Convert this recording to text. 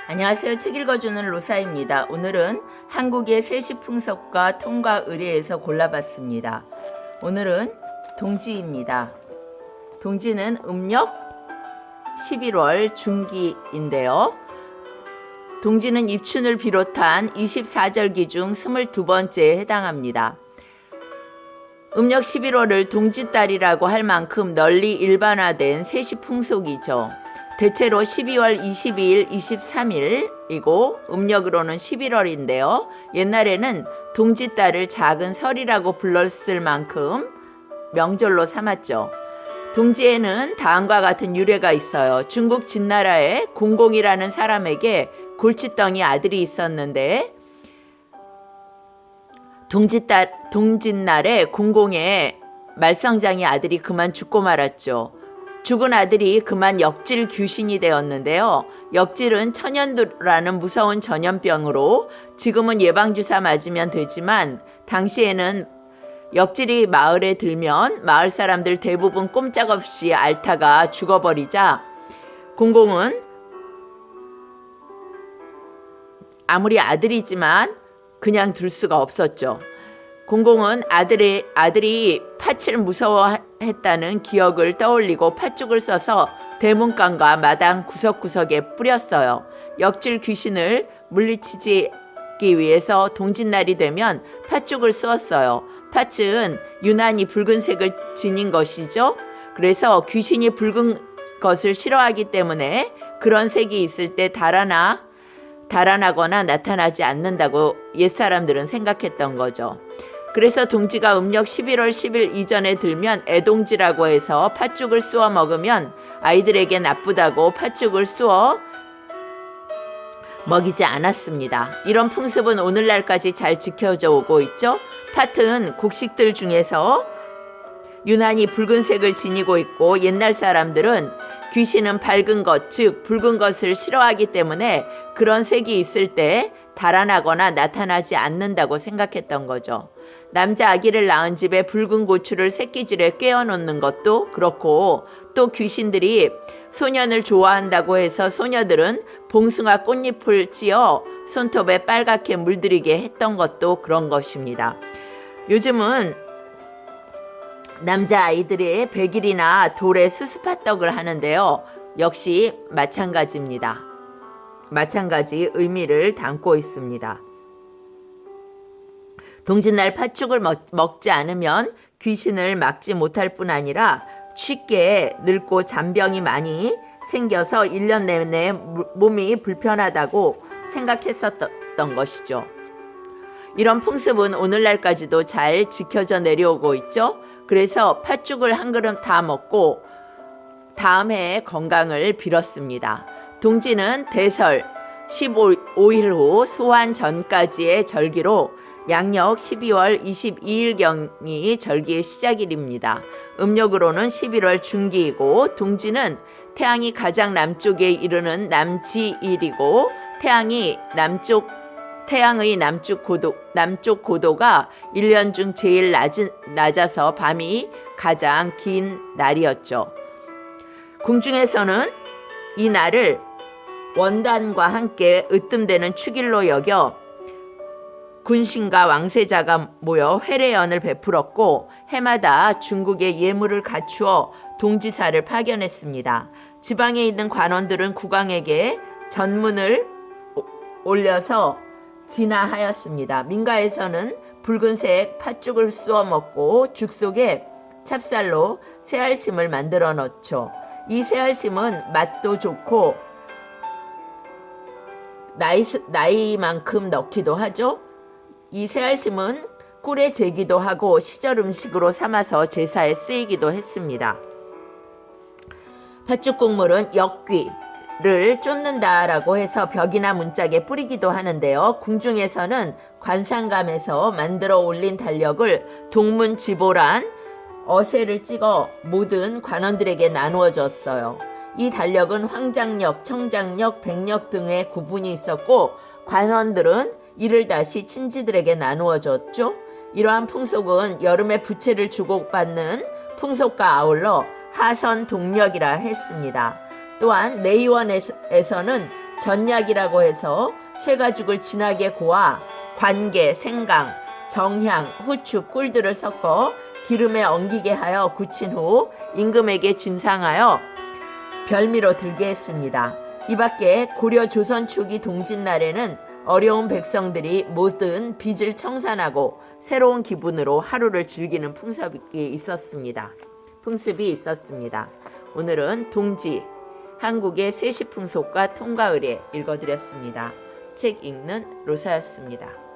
안녕하세요. 책 읽어주는 로사입니다. 오늘은 한국의 세시풍속과 통과 의례에서 골라봤습니다. 오늘은 동지입니다. 동지는 음력 11월 중기인데요. 동지는 입춘을 비롯한 24절기 중 22번째에 해당합니다. 음력 11월을 동지달이라고 할 만큼 널리 일반화된 세시풍속이죠. 대체로 12월 22일, 23일이고 음력으로는 11월인데요. 옛날에는 동지달을 작은 설이라고 불렀을 만큼 명절로 삼았죠. 동지에는 다음과 같은 유래가 있어요. 중국 진나라에 공공이라는 사람에게 골칫덩이 아들이 있었는데 동짓날에 공공의 말썽장이 아들이 그만 죽고 말았죠. 죽은 아들이 그만 역질 귀신이 되었는데요. 역질은 천연두라는 무서운 전염병으로 지금은 예방주사 맞으면 되지만 당시에는 역질이 마을에 들면 마을 사람들 대부분 꼼짝없이 앓다가 죽어버리자 공공은 아무리 아들이지만 그냥 둘 수가 없었죠. 공공은 아들이 팥을 무서워했다는 기억을 떠올리고 팥죽을 써서 대문간과 마당 구석구석에 뿌렸어요. 역질 귀신을 물리치기 위해서 동짓날이 되면 팥죽을 쏘았어요. 팥은 유난히 붉은색을 지닌 것이죠. 그래서 귀신이 붉은 것을 싫어하기 때문에 그런 색이 있을 때 달아나거나 나타나지 않는다고 옛사람들은 생각했던 거죠. 그래서 동지가 음력 11월 10일 이전에 들면 애동지라고 해서 팥죽을 쏘아 먹으면 아이들에게 나쁘다고 팥죽을 쏘아 먹이지 않았습니다. 이런 풍습은 오늘날까지 잘 지켜져 오고 있죠. 팥은 곡식들 중에서 유난히 붉은색을 지니고 있고 옛날 사람들은 귀신은 밝은 것, 즉 붉은 것을 싫어하기 때문에 그런 색이 있을 때 달아나거나 나타나지 않는다고 생각했던 거죠. 남자 아기를 낳은 집에 붉은 고추를 새끼줄에 꿰어놓는 것도 그렇고 또 귀신들이 소년을 좋아한다고 해서 소녀들은 봉숭아 꽃잎을 찧어 손톱에 빨갛게 물들이게 했던 것도 그런 것입니다. 요즘은 남자아이들이 백일이나 돌에 수수팥떡을 하는데요. 역시 마찬가지입니다. 마찬가지 의미를 담고 있습니다. 동짓날 팥죽을 먹지 않으면 귀신을 막지 못할 뿐 아니라 쉽게 늙고 잔병이 많이 생겨서 1년 내내 몸이 불편하다고 생각했었던 것이죠. 이런 풍습은 오늘날까지도 잘 지켜져 내려오고 있죠. 그래서 팥죽을 한 그릇 다 먹고 다음 해의 건강을 빌었습니다. 동지는 대설 15일 후 소환 전까지의 절기로 양력 12월 22일경이 절기의 시작일입니다. 음력으로는 11월 중기이고 동지는 태양이 가장 남쪽에 이르는 남지일이고 태양의 남쪽 고도가 1년 중 제일 낮아서 밤이 가장 긴 날이었죠. 궁중에서는 이 날을 원단과 함께 으뜸되는 축일로 여겨 군신과 왕세자가 모여 회례연을 베풀었고 해마다 중국에 예물을 갖추어 동지사를 파견했습니다. 지방에 있는 관원들은 국왕에게 전문을 올려서 진화하였습니다. 민가에서는 붉은색 팥죽을 쏘아 먹고 죽 속에 찹쌀로 새알심을 만들어 넣죠. 이 새알심은 맛도 좋고 나이만큼 넣기도 하죠. 이 새알심은 꿀에 재기도 하고 시절 음식으로 삼아서 제사에 쓰이기도 했습니다. 팥죽 국물은 역귀를 쫓는다라고 해서 벽이나 문짝에 뿌리기도 하는데요. 궁중에서는 관상감에서 만들어 올린 달력을 동문지보란 어세를 찍어 모든 관원들에게 나누어 줬어요. 이 달력은 황장력, 청장력, 백력 등의 구분이 있었고 관원들은 이를 다시 친지들에게 나누어 줬죠. 이러한 풍속은 여름에 부채를 주고받는 풍속과 아울러 하선 동력이라 했습니다. 또한 내의원에서는 전약이라고 해서 쇠가죽을 진하게 고아 관계, 생강, 정향, 후추, 꿀들을 섞어 기름에 엉기게 하여 굳힌 후 임금에게 진상하여 별미로 들게 했습니다. 이 밖에 고려 조선 초기 동짓날에는 어려운 백성들이 모든 빚을 청산하고 새로운 기분으로 하루를 즐기는 풍습이 있었습니다. 오늘은 동지, 한국의 세시풍속과 통가의례 읽어드렸습니다. 책 읽는 로사였습니다.